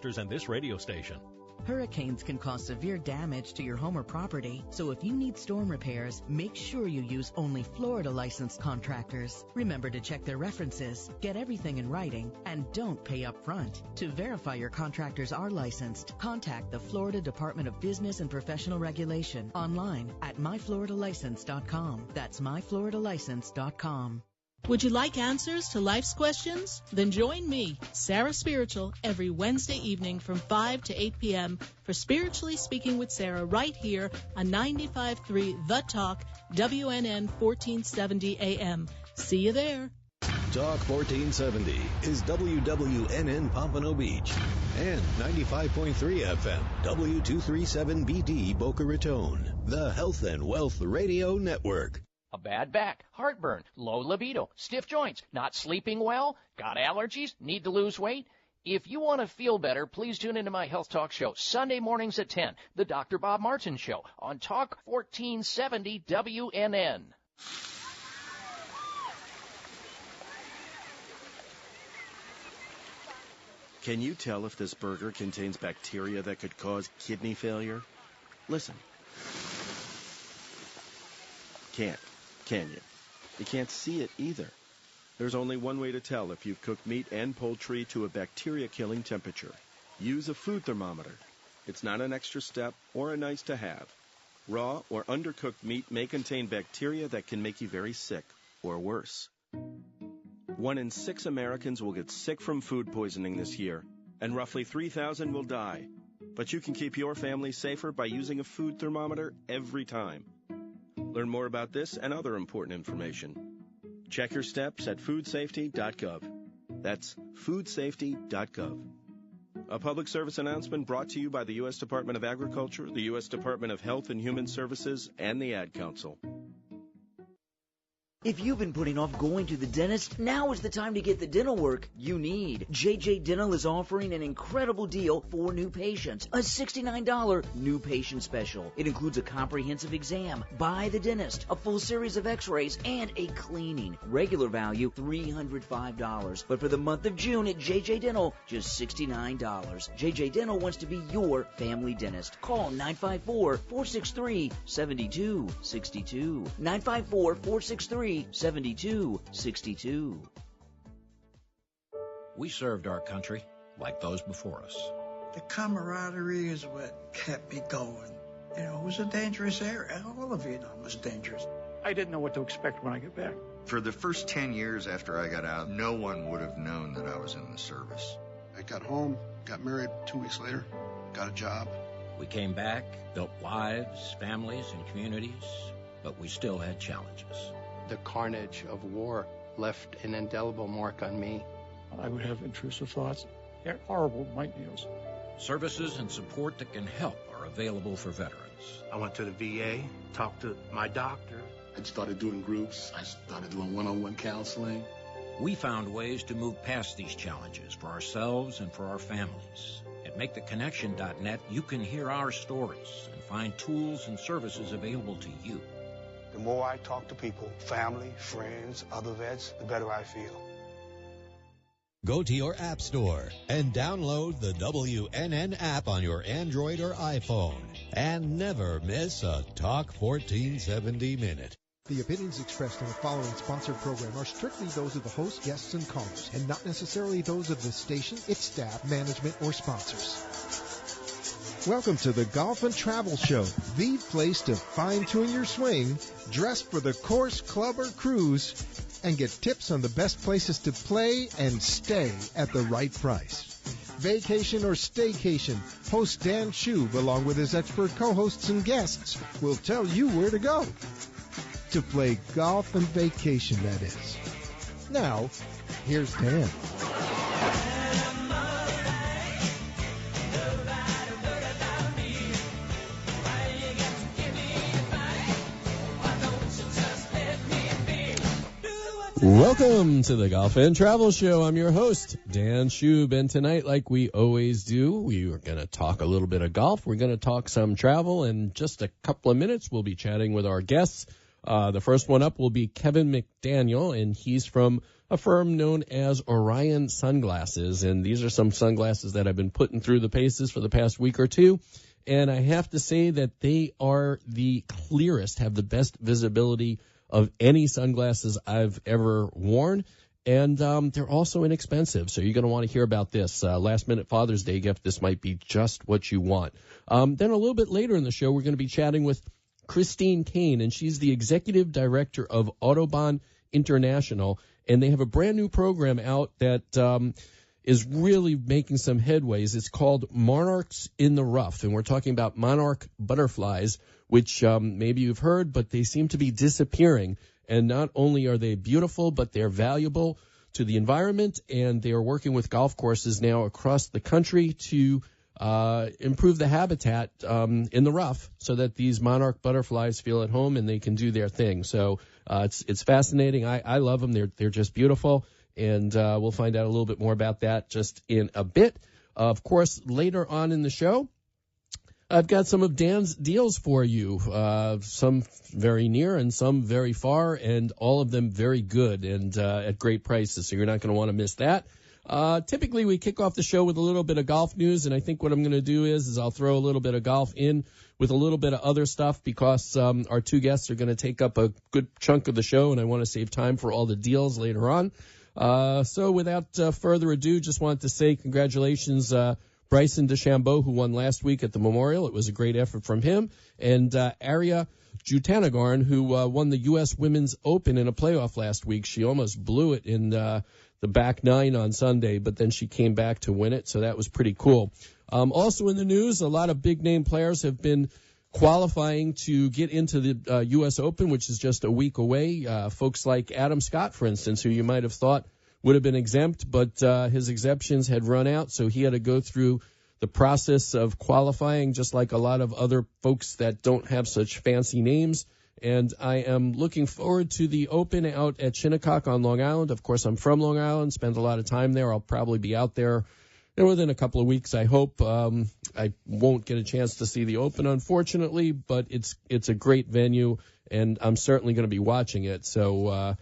And this radio station. Hurricanes can cause severe damage to your home or property, so if you need storm repairs, make sure you use only Florida licensed contractors. Remember to check their references, get everything in writing, and don't pay up front. To verify your contractors are licensed, contact the Florida Department of Business and Professional Regulation online at myfloridalicense.com. That's myfloridalicense.com. Would you like answers to life's questions? Then join me, Sarah Spiritual, every Wednesday evening from 5 to 8 p.m. for Spiritually Speaking with Sarah right here on 95.3 The Talk, WNN 1470 AM. See you there. Talk 1470 is WWNN Pompano Beach and 95.3 FM, W237BD Boca Raton, the Health and Wealth Radio Network. A bad back, heartburn, low libido, stiff joints, not sleeping well, got allergies, need to lose weight? If you want to feel better, please tune into my Health Talk show, Sunday mornings at 10, the Dr. Bob Martin Show, on Talk 1470 WNN. Can you tell if this burger contains bacteria that could cause kidney failure? Listen. Can't. Can you? You can't see it either. There's only one way to tell if you've cooked meat and poultry to a bacteria-killing temperature. Use a food thermometer. It's not an extra step or a nice to have. Raw or undercooked meat may contain bacteria that can make you very sick, or worse. 1 in 6 Americans will get sick from food poisoning this year, and roughly 3,000 will die. But you can keep your family safer by using a food thermometer every time. Learn more about this and other important information. Check your steps at foodsafety.gov. That's foodsafety.gov. A public service announcement brought to you by the U.S. Department of Agriculture, the U.S. Department of Health and Human Services, and the Ad Council. If you've been putting off going to the dentist, now is the time to get the dental work you need. JJ Dental is offering an incredible deal for new patients. A $69 new patient special. It includes a comprehensive exam by the dentist, a full series of x-rays, and a cleaning. Regular value, $305. But for the month of June at JJ Dental, just $69. JJ Dental wants to be your family dentist. Call 954-463-7262. 954-463-7262. We served our country like those before us. The camaraderie is what kept me going. You know, it was a dangerous area. All of Vietnam was dangerous. I didn't know what to expect when I got back. For the first 10 years after I got out, no one would have known that I was in the service. I got home, got married 2 weeks later, got a job. We came back, built lives, families, and communities, but we still had challenges. The carnage of war left an indelible mark on me. I would have intrusive thoughts. They're horrible nightmares. Services and support that can help are available for veterans. I went to the VA, talked to my doctor. I started doing groups. I started doing one-on-one counseling. We found ways to move past these challenges for ourselves and for our families. At MakeTheConnection.net, you can hear our stories and find tools and services available to you. The more I talk to people, family, friends, other vets, the better I feel. Go to your app store and download the WNN app on your Android or iPhone. And never miss a Talk 1470 minute. The opinions expressed on the following sponsored program are strictly those of the host, guests, and callers, and not necessarily those of the station, its staff, management, or sponsors. Welcome to the Golf and Travel Show, the place to fine-tune your swing, dress for the course, club, or cruise, and get tips on the best places to play and stay at the right price. Vacation or staycation, host Dan Shub, along with his expert co-hosts and guests, will tell you where to go. To play golf and vacation, that is. Now, here's Dan. Welcome to the Golf and Travel Show. I'm your host, Dan Shub, and tonight, like we always do, we are going to talk a little bit of golf. We're going to talk some travel. In just a couple of minutes, we'll be chatting with our guests. The first one up will be Kevin McDaniel, and he's from a firm known as Orion Sunglasses. And these are some sunglasses that I've been putting through the paces for the past week or two. And I have to say that they are the clearest, have the best visibility of any sunglasses I've ever worn. And they're also inexpensive, so you're going to want to hear about this. Last-minute Father's Day gift, this might be just what you want. Then a little bit later in the show, we're going to be chatting with Christine Kane, and she's the executive director of Autobahn International, and they have a brand-new program out that is really making some headways. It's called Monarchs in the Rough, and we're talking about monarch butterflies, which maybe you've heard, but they seem to be disappearing. And not only are they beautiful, but they're valuable to the environment, and they are working with golf courses now across the country to improve the habitat in the rough so that these monarch butterflies feel at home and they can do their thing. So it's fascinating. I love them. They're just beautiful, and we'll find out a little bit more about that just in a bit. Of course, later on in the show, I've got some of Dan's deals for you, some very near and some very far, and all of them very good and at great prices, so you're not going to want to miss that. Typically, we kick off the show with a little bit of golf news, and I think what I'm going to do is I'll throw a little bit of golf in with a little bit of other stuff because our two guests are going to take up a good chunk of the show, and I want to save time for all the deals later on. So without further ado, just wanted to say congratulations, Bryson DeChambeau, who won last week at the Memorial. It was a great effort from him. And Arya Jutanugarn, who won the U.S. Women's Open in a playoff last week. She almost blew it in the back nine on Sunday, but then she came back to win it, so that was pretty cool. Also in the news, a lot of big-name players have been qualifying to get into the U.S. Open, which is just a week away. Folks like Adam Scott, for instance, who you might have thought would have been exempt, but his exemptions had run out, so he had to go through the process of qualifying, just like a lot of other folks that don't have such fancy names. And I am looking forward to the Open out at Shinnecock on Long Island. Of course, I'm from Long Island, spend a lot of time there. I'll probably be out there within a couple of weeks, I hope. I won't get a chance to see the Open, unfortunately, but it's a great venue, and I'm certainly going to be watching it. So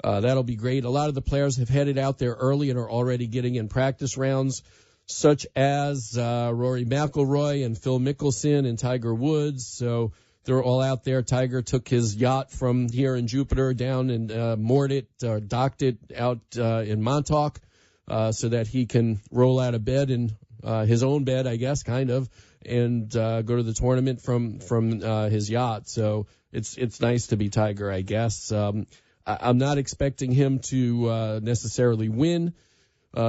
that'll be great. A lot of the players have headed out there early and are already getting in practice rounds, such as Rory McIlroy and Phil Mickelson and Tiger Woods. So they're all out there. Tiger took his yacht from here in Jupiter down and moored it, docked it out in Montauk so that he can roll out of bed in his own bed, I guess, kind of, and go to the tournament from his yacht. So it's nice to be Tiger, I guess. I'm not expecting him to necessarily win.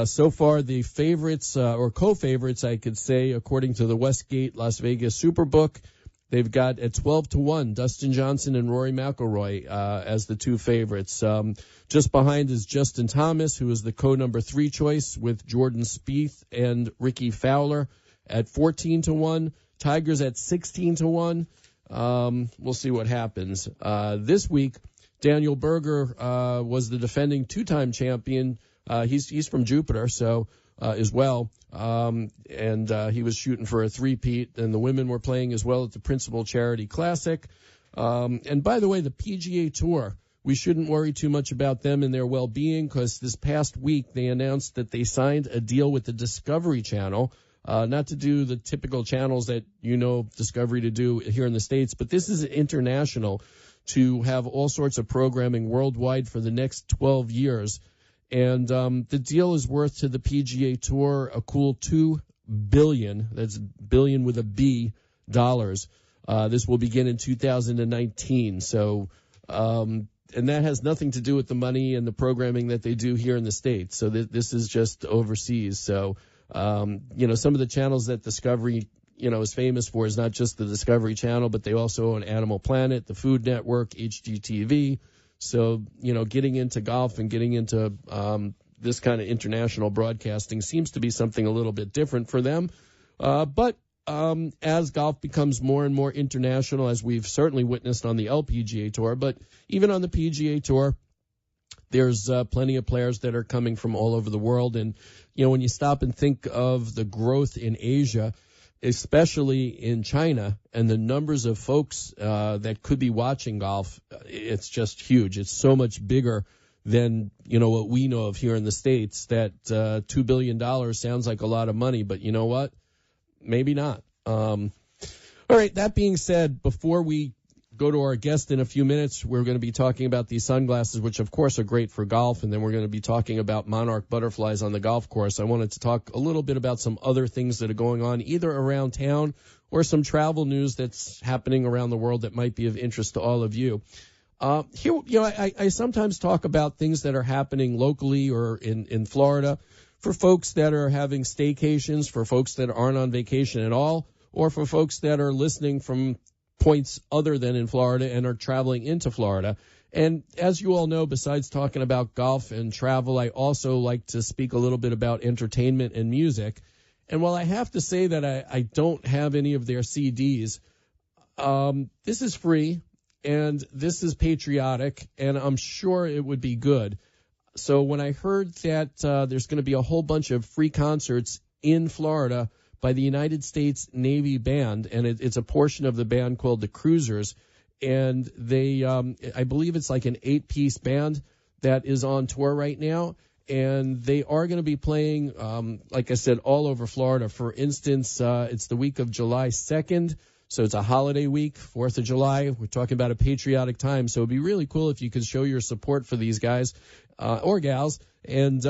So far, the favorites or co-favorites, I could say, according to the Westgate Las Vegas Superbook, they've got at 12-1 Dustin Johnson and Rory McIlroy as the two favorites. Just behind is Justin Thomas, who is the co-number 3 choice with Jordan Spieth and Ricky Fowler at 14-1. Tiger's at 16-1. We'll see what happens. This week, Daniel Berger was the defending 2-time champion. He's from Jupiter, so as well, and he was shooting for a three-peat, and the women were playing as well at the Principal Charity Classic. And by the way, the PGA Tour, we shouldn't worry too much about them and their well-being, because this past week they announced that they signed a deal with the Discovery Channel, not to do the typical channels that Discovery to do here in the States, but this is international, to have all sorts of programming worldwide for the next 12 years. And the deal is worth to the PGA Tour a cool $2 billion, that's billion with a B, dollars. This will begin in 2019. So, and that has nothing to do with the money and the programming that they do here in the States. So this is just overseas. So, some of the channels that Discovery is famous for is not just the Discovery Channel, but they also own Animal Planet, the Food Network, HGTV. So, getting into golf and getting into this kind of international broadcasting seems to be something a little bit different for them. But as golf becomes more and more international, as we've certainly witnessed on the LPGA Tour, but even on the PGA Tour, there's plenty of players that are coming from all over the world. And, when you stop and think of the growth in Asia, especially in China, and the numbers of folks that could be watching golf, it's just huge. It's so much bigger than, what we know of here in the States. That $2 billion sounds like a lot of money, but you know what? Maybe not. All right, that being said, before we go to our guest in a few minutes, we're going to be talking about these sunglasses, which of course are great for golf, and then we're going to be talking about monarch butterflies on the golf course. I wanted to talk a little bit about some other things that are going on either around town or some travel news that's happening around the world that might be of interest to all of you. Here, I sometimes talk about things that are happening locally or in Florida for folks that are having staycations, for folks that aren't on vacation at all, or for folks that are listening from points other than in Florida and are traveling into Florida. And as you all know, besides talking about golf and travel, I also like to speak a little bit about entertainment and music. And while I have to say that I don't have any of their CDs, this is free and this is patriotic, and I'm sure it would be good. So when I heard that there's going to be a whole bunch of free concerts in Florida by the United States Navy Band, and it's a portion of the band called the Cruisers, and they, I believe it's like an 8-piece band that is on tour right now, and they are going to be playing, like I said, all over Florida. For instance, it's the week of July 2nd, so it's a holiday week, 4th of July. We're talking about a patriotic time, so it'd be really cool if you could show your support for these guys or gals, and,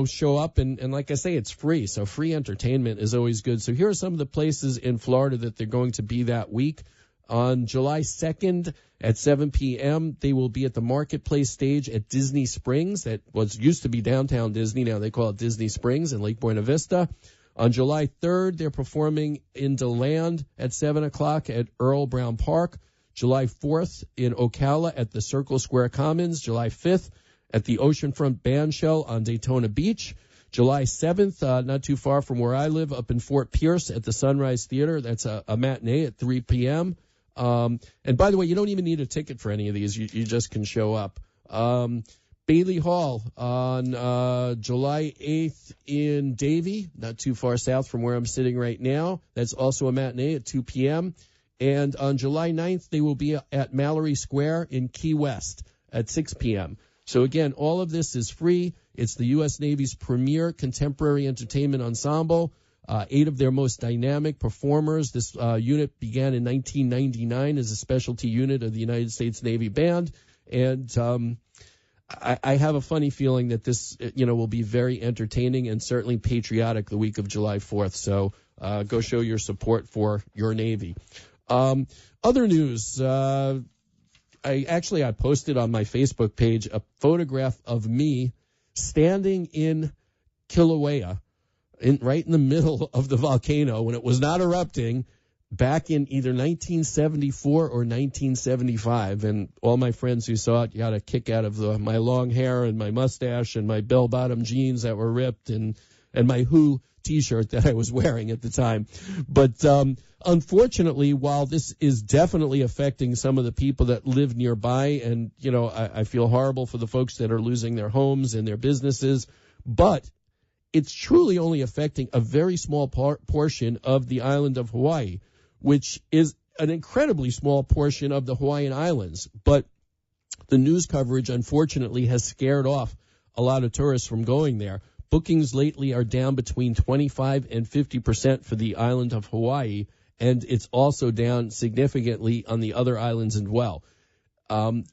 show up. And like I say, it's free. So free entertainment is always good. So here are some of the places in Florida that they're going to be that week. On July 2nd at 7 p.m., they will be at the Marketplace stage at Disney Springs. That was used to be downtown Disney. Now they call it Disney Springs in Lake Buena Vista. On July 3rd, they're performing in DeLand at 7 o'clock at Earl Brown Park. July 4th in Ocala at the Circle Square Commons. July 5th at the Oceanfront Band Shell on Daytona Beach. July 7th, not too far from where I live, up in Fort Pierce at the Sunrise Theater. That's a matinee at 3 p.m. And by the way, you don't even need a ticket for any of these. You just can show up. Bailey Hall on July 8th in Davie, not too far south from where I'm sitting right now. That's also a matinee at 2 p.m. And on July 9th, they will be at Mallory Square in Key West at 6 p.m. So again, all of this is free. It's the U.S. Navy's premier contemporary entertainment ensemble. 8 of their most dynamic performers. This unit began in 1999 as a specialty unit of the United States Navy Band. And I have a funny feeling that this, will be very entertaining and certainly patriotic the week of July 4th. So go show your support for your Navy. Other news, I posted on my Facebook page a photograph of me standing in Kilauea, right in the middle of the volcano when it was not erupting, back in either 1974 or 1975. And all my friends who saw it got a kick out of my long hair and my mustache and my bell-bottom jeans that were ripped and my Who T-shirt that I was wearing at the time. But unfortunately, while this is definitely affecting some of the people that live nearby, and, I feel horrible for the folks that are losing their homes and their businesses, but it's truly only affecting a very small portion of the island of Hawaii, which is an incredibly small portion of the Hawaiian Islands. But the news coverage, unfortunately, has scared off a lot of tourists from going there. Bookings lately are down between 25 and 50% for the island of Hawaii, and it's also down significantly on the other islands as well.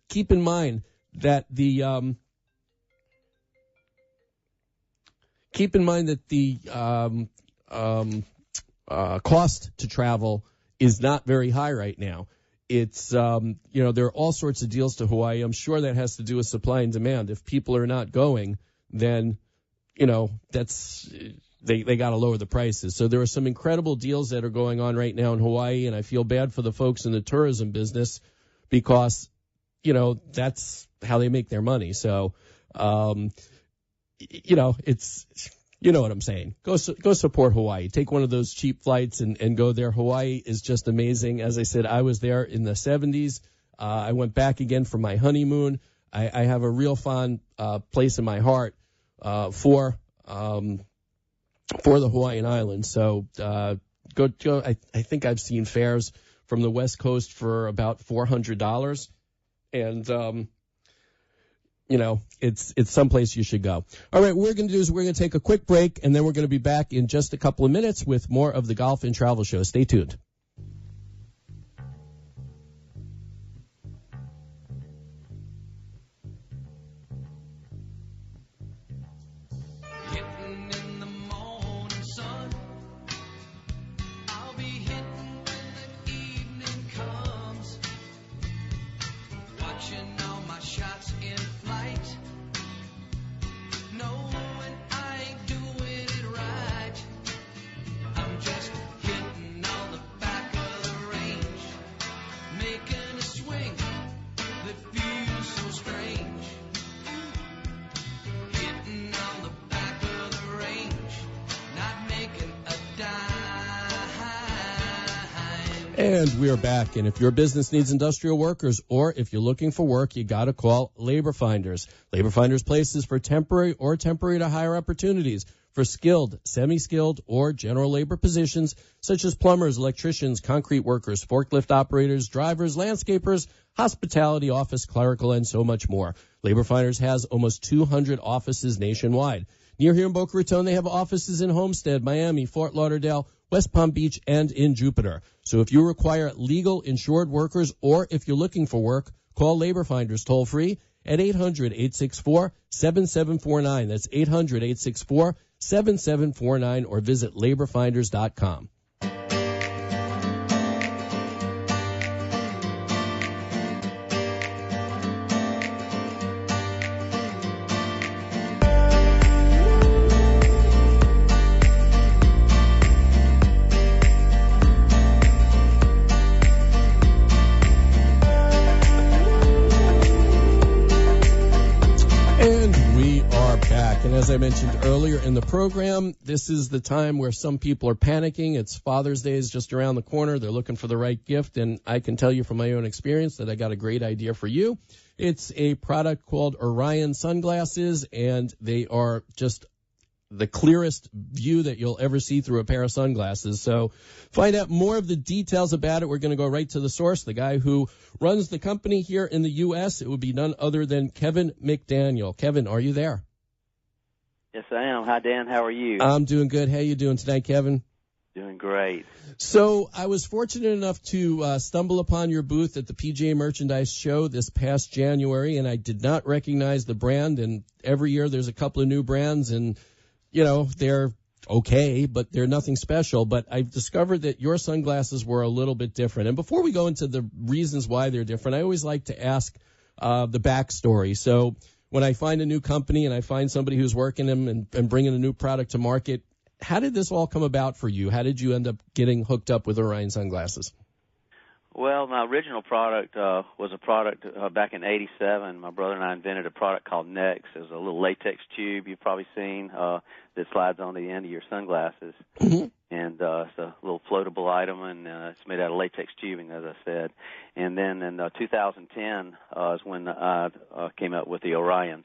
Keep in mind that the cost to travel is not very high right now. It's, there are all sorts of deals to Hawaii. I'm sure that has to do with supply and demand. If people are not going, then, they got to lower the prices. So there are some incredible deals that are going on right now in Hawaii, and I feel bad for the folks in the tourism business because, that's how they make their money. So, it's, what I'm saying. Go support Hawaii. Take one of those cheap flights and go there. Hawaii is just amazing. As I said, I was there in the 70s. I went back again for my honeymoon. I have a real fond place in my heart for the Hawaiian Islands. So go. I think I've seen fares from the West Coast for about $400. And it's someplace you should go. All right, what we're going to do is we're going to take a quick break, and then we're going to be back in just a couple of minutes with more of the Golf and Travel Show. Stay tuned. And we are back. And if your business needs industrial workers or if you're looking for work, you got to call Labor Finders. Labor Finders places for temporary or temporary to hire opportunities for skilled, semi-skilled, or general labor positions such as plumbers, electricians, concrete workers, forklift operators, drivers, landscapers, hospitality, office, clerical, and so much more. Labor Finders has almost 200 offices nationwide. Near here in Boca Raton, they have offices in Homestead, Miami, Fort Lauderdale, West Palm Beach, and in Jupiter. So if you require legal insured workers or if you're looking for work, call Labor Finders toll free at 800-864-7749. That's 800-864-7749 or visit laborfinders.com. As I mentioned earlier in the program, this is the time where some people are panicking. It's Father's Day is just around the corner. They're looking for the right gift, and I can tell you from my own experience that I got a great idea for you. It's a product called Orion sunglasses, and they are just the clearest view that you'll ever see through a pair of sunglasses. So find out more of the details about it. We're going to go right to the source, the guy who runs the company here in the U.S. It would be none other than Kevin McDaniel. Kevin, are you there? Yes, I am. Hi, Dan. How are you? I'm doing good. How you doing tonight, Kevin? Doing great. So I was fortunate enough to stumble upon your booth at the PGA Merchandise Show this past January, and I did not recognize the brand. And every year there's a couple of new brands, and, they're okay, but they're nothing special. But I've discovered that your sunglasses were a little bit different. And before we go into the reasons why they're different, I always like to ask the backstory. So when I find a new company and I find somebody who's working them and bringing a new product to market, how did this all come about for you? How did you end up getting hooked up with Orion sunglasses? Well, my original product was a product back in '87. My brother and I invented a product called Nex. It was a little latex tube you've probably seen that slides on the end of your sunglasses. Mm-hmm. And it's a little floatable item, and it's made out of latex tubing, as I said. And then in 2010 is when I came up with the Orions.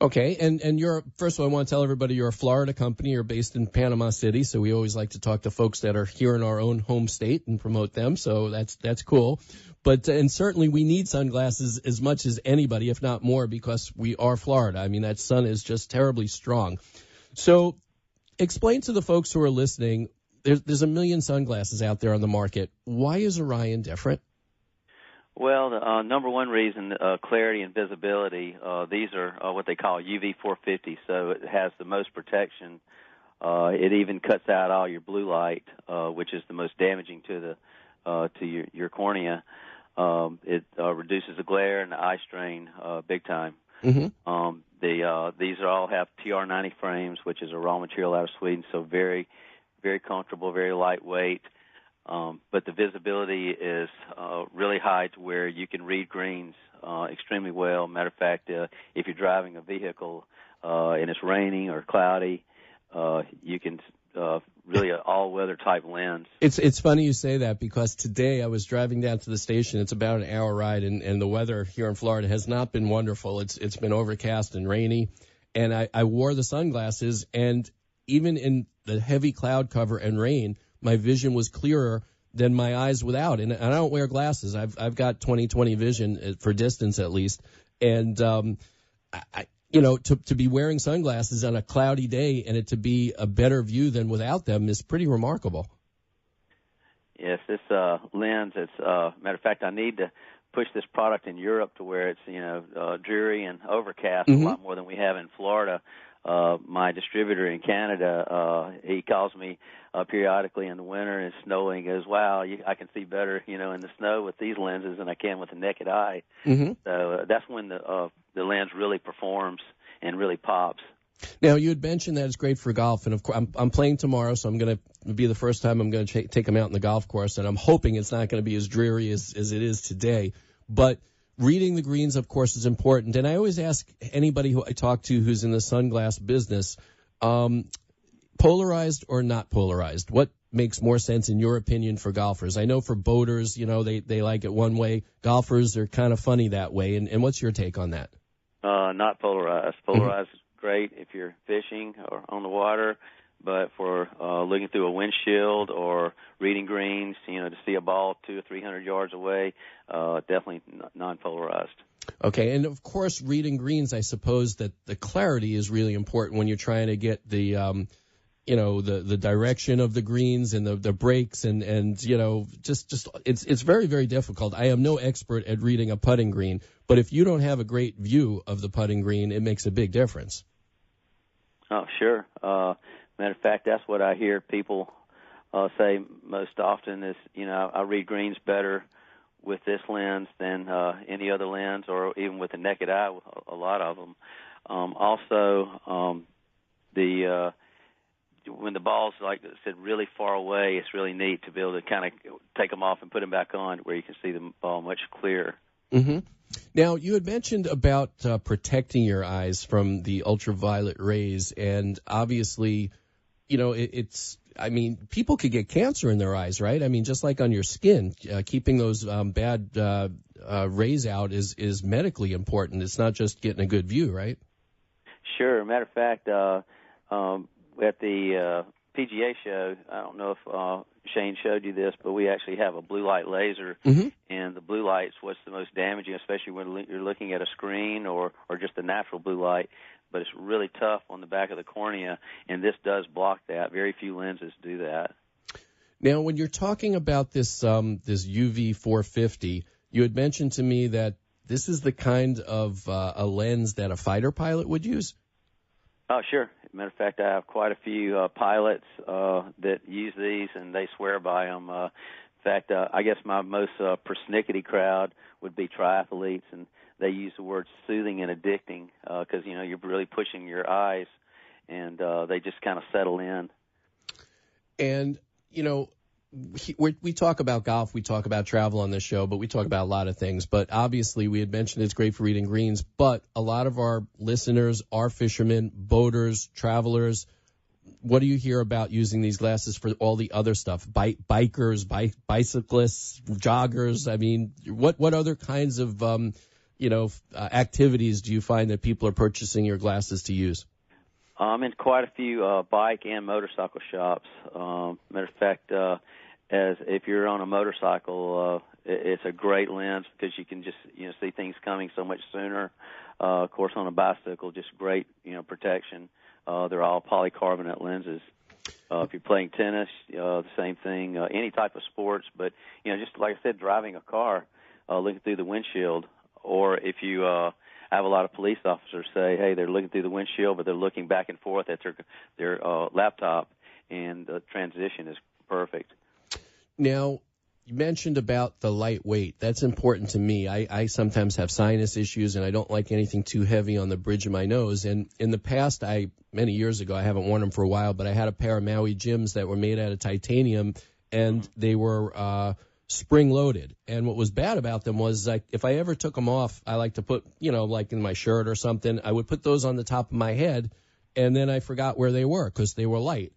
Okay, and you're, first of all, I want to tell everybody you're a Florida company. You're based in Panama City, so we always like to talk to folks that are here in our own home state and promote them, so that's cool. But, and certainly we need sunglasses as much as anybody, if not more, because we are Florida. I mean, that sun is just terribly strong. So explain to the folks who are listening, there's a million sunglasses out there on the market. Why is Orion different? Well, the number one reason, clarity and visibility. These are what they call UV 450, so it has the most protection. It even cuts out all your blue light, which is the most damaging to your cornea. It reduces the glare and the eye strain big time. Mm-hmm. These all have TR90 frames, which is a raw material out of Sweden, so very, very comfortable, very lightweight. But the visibility is really high to where you can read greens extremely well. Matter of fact, if you're driving a vehicle and it's raining or cloudy, you can really an all-weather type lens. It's funny you say that, because today I was driving down to the station. It's about an hour ride, and the weather here in Florida has not been wonderful. It's been overcast and rainy, and I wore the sunglasses, and even in the heavy cloud cover and rain, my vision was clearer than my eyes without. And I don't wear glasses. I've got 20/20 vision for distance at least. And to be wearing sunglasses on a cloudy day and it to be a better view than without them is pretty remarkable. Yes, this lens, it's matter of fact, I need to push this product in Europe to where it's, dreary and overcast a lot more than we have in Florida. My distributor in Canada, he calls me periodically in the winter and it's snowing. He goes, wow, I can see better, in the snow with these lenses than I can with the naked eye. So that's when the lens really performs and really pops. Now, you had mentioned that it's great for golf, and of course, I'm playing tomorrow, so I'm going to be the first time I'm going to take them out in the golf course, and I'm hoping it's not going to be as dreary as it is today. But reading the greens, of course, is important. And I always ask anybody who I talk to who's in the sunglass business, polarized or not polarized? What makes more sense in your opinion for golfers? I know for boaters, they like it one way. Golfers are kind of funny that way. And what's your take on that? Not polarized. Polarized is great if you're fishing or on the water, but for looking through a windshield or reading greens, to see a ball 200 or 300 yards away, definitely non-polarized. Okay, and of course, reading greens, I suppose that the clarity is really important when you're trying to get the, the direction of the greens and the breaks and just it's very, very difficult. I am no expert at reading a putting green, but if you don't have a great view of the putting green, it makes a big difference. Oh, sure. Matter of fact, that's what I hear people say most often is, I read greens better with this lens than any other lens or even with the naked eye, a lot of them. When the ball's, like I said, really far away, it's really neat to be able to kind of take them off and put them back on where you can see the ball much clearer. Mm-hmm. Now, you had mentioned about protecting your eyes from the ultraviolet rays, and obviously, people could get cancer in their eyes, right? I mean, just like on your skin, keeping those bad rays out is medically important. It's not just getting a good view, right? Sure. Matter of fact, at the PGA show, I don't know if Shane showed you this, but we actually have a blue light laser, and the blue light's what's the most damaging, especially when you're looking at a screen or just the natural blue light. But it's really tough on the back of the cornea, and this does block that. Very few lenses do that. Now, when you're talking about this this UV 450, you had mentioned to me that this is the kind of a lens that a fighter pilot would use? Oh, sure. Matter of fact, I have quite a few pilots that use these, and they swear by them. In fact, I guess my most persnickety crowd would be triathletes, and they use the word soothing and addicting because, you're really pushing your eyes, and they just kind of settle in. And, we talk about golf, we talk about travel on this show, but we talk about a lot of things. But obviously, we had mentioned it's great for reading greens, but a lot of our listeners are fishermen, boaters, travelers. What do you hear about using these glasses for all the other stuff? Bikers, bicyclists, joggers? I mean, what other kinds of, activities do you find that people are purchasing your glasses to use? I'm in quite a few bike and motorcycle shops. Matter of fact, as if you're on a motorcycle, it's a great lens because you can just see things coming so much sooner. Of course, on a bicycle, just great protection. They're all polycarbonate lenses. If you're playing tennis, the same thing. Any type of sports, but just like I said, driving a car, looking through the windshield, or if you have a lot of police officers say, hey, they're looking through the windshield, but they're looking back and forth at their laptop, and the transition is perfect. Now, you mentioned about the lightweight. That's important to me. I sometimes have sinus issues, and I don't like anything too heavy on the bridge of my nose. And in the past, many years ago, I haven't worn them for a while, but I had a pair of Maui Jims that were made out of titanium, and they were spring-loaded. And what was bad about them was, if I ever took them off, I like to put, like in my shirt or something, I would put those on the top of my head, and then I forgot where they were because they were light.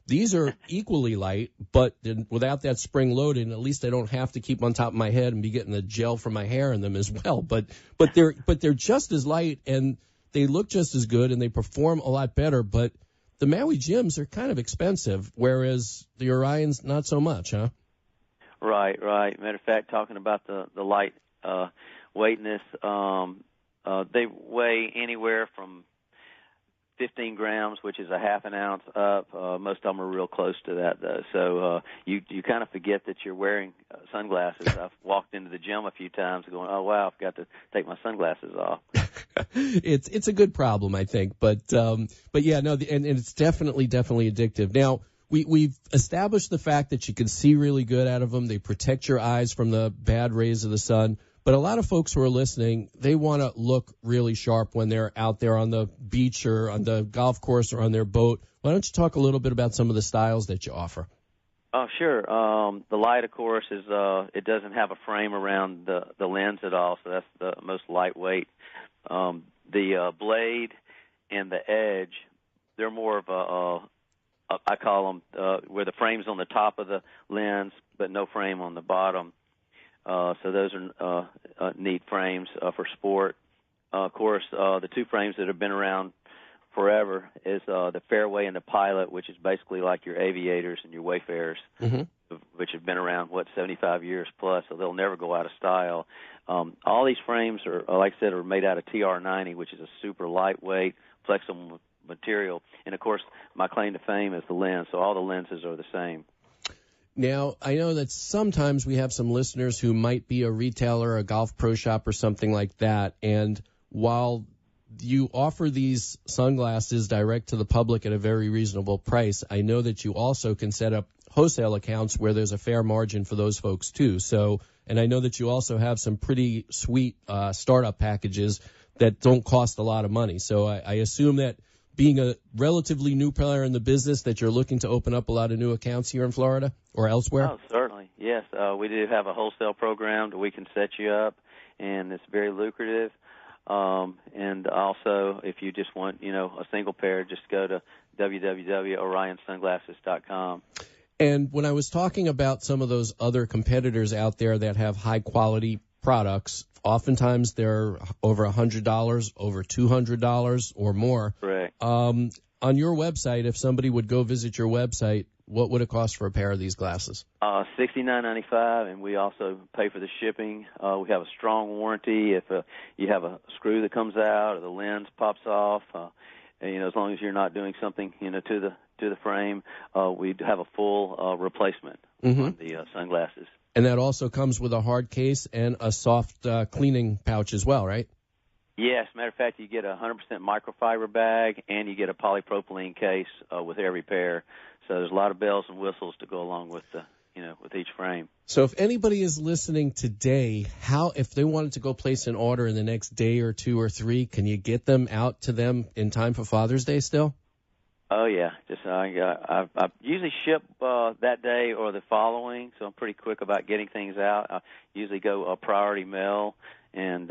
These are equally light, but without that spring loading, at least I don't have to keep on top of my head and be getting the gel from my hair in them as well. But they're just as light, and they look just as good, and they perform a lot better. But the Maui Jims are kind of expensive, whereas the Orions not so much, huh? Right. Matter of fact, talking about the light weightness, They weigh anywhere from 15 grams, which is a half an ounce up. Most of them are real close to that, though. So you kind of forget that you're wearing sunglasses. I've walked into the gym a few times going, oh, wow, I've got to take my sunglasses off. It's a good problem, I think. But yeah, no, and it's definitely addictive. Now, we've established the fact that you can see really good out of them. They protect your eyes from the bad rays of the sun. But a lot of folks who are listening, they want to look really sharp when they're out there on the beach or on the golf course or on their boat. Why don't you talk a little bit about some of the styles that you offer? Oh, sure. The light, of course, is it doesn't have a frame around the lens at all, so that's the most lightweight. The blade and the edge, they're more of I call them where the frame's on the top of the lens, but no frame on the bottom. So those are neat frames for sport. Of course, the two frames that have been around forever is the Fairway and the Pilot, which is basically like your Aviators and your Wayfarers, which have been around, 75 years plus, so they'll never go out of style. All these frames are, like I said, are made out of TR90, which is a super lightweight, flexible material. And, of course, my claim to fame is the lens, so all the lenses are the same. Now, I know that sometimes we have some listeners who might be a retailer, a golf pro shop or something like that, and while you offer these sunglasses direct to the public at a very reasonable price, I know that you also can set up wholesale accounts where there's a fair margin for those folks too. So, and I know that you also have some pretty sweet startup packages that don't cost a lot of money. So I assume that being a relatively new player in the business, that you're looking to open up a lot of new accounts here in Florida or elsewhere? Oh, certainly, yes. We do have a wholesale program that we can set you up, and it's very lucrative. And also, if you just want, a single pair, just go to www.orionsunglasses.com. And when I was talking about some of those other competitors out there that have high-quality products, oftentimes they're over $100, over $200 or more. Correct. On your website, if somebody would go visit your website, what would it cost for a pair of these glasses? $69.95, and we also pay for the shipping. We have a strong warranty. If you have a screw that comes out or the lens pops off, as long as you're not doing something, to the frame, we have a full replacement on the sunglasses. And that also comes with a hard case and a soft cleaning pouch as well, right? Yes. Matter of fact, you get a 100% microfiber bag, and you get a polypropylene case with every pair. So there's a lot of bells and whistles to go along with with each frame. So if anybody is listening today, if they wanted to go place an order in the next day or two or three, can you get them out to them in time for Father's Day still? Oh, yeah. Just I usually ship that day or the following, so I'm pretty quick about getting things out. I usually go priority mail, and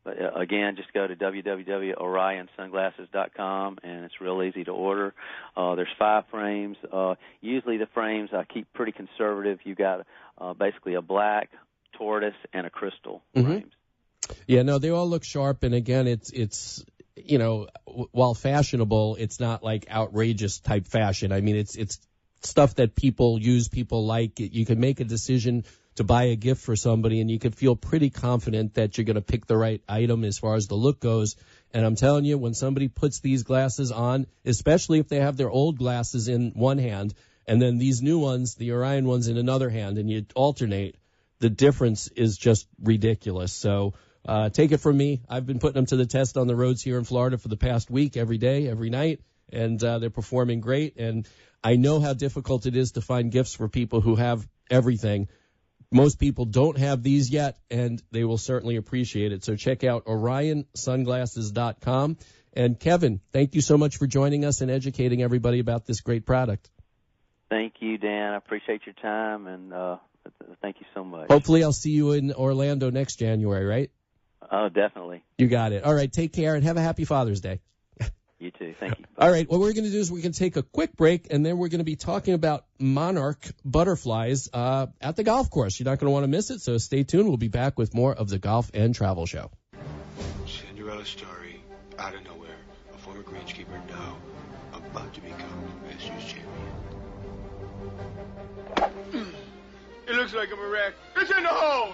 again, just go to www.orionsunglasses.com, and it's real easy to order. There's 5 frames. Usually the frames I keep pretty conservative. You got basically a black, tortoise, and a crystal frames. Yeah, no, they all look sharp, and again, it's while fashionable, it's not like outrageous type fashion. I mean, it's stuff that people use, people like. You can make a decision to buy a gift for somebody, and you can feel pretty confident that you're going to pick the right item as far as the look goes. And I'm telling you, when somebody puts these glasses on, especially if they have their old glasses in one hand and then these new ones, the Orion ones, in another hand, and you alternate, the difference is just ridiculous. So take it from me. I've been putting them to the test on the roads here in Florida for the past week, every day, every night, and they're performing great. And I know how difficult it is to find gifts for people who have everything. Most people don't have these yet, and they will certainly appreciate it. So check out OrionSunglasses.com. And Kevin, thank you so much for joining us and educating everybody about this great product. Thank you, Dan. I appreciate your time, and thank you so much. Hopefully I'll see you in Orlando next January, right? Oh, definitely. You got it. All right, take care, and have a happy Father's Day. You too. Thank you. All right, what we're going to do is we're going to take a quick break, and then we're going to be talking about monarch butterflies at the golf course. You're not going to want to miss it, so stay tuned. We'll be back with more of the Golf and Travel Show. Cinderella story, out of nowhere. A former greenskeeper now about to become Masters champion. It looks like I'm a wreck. It's in the hole!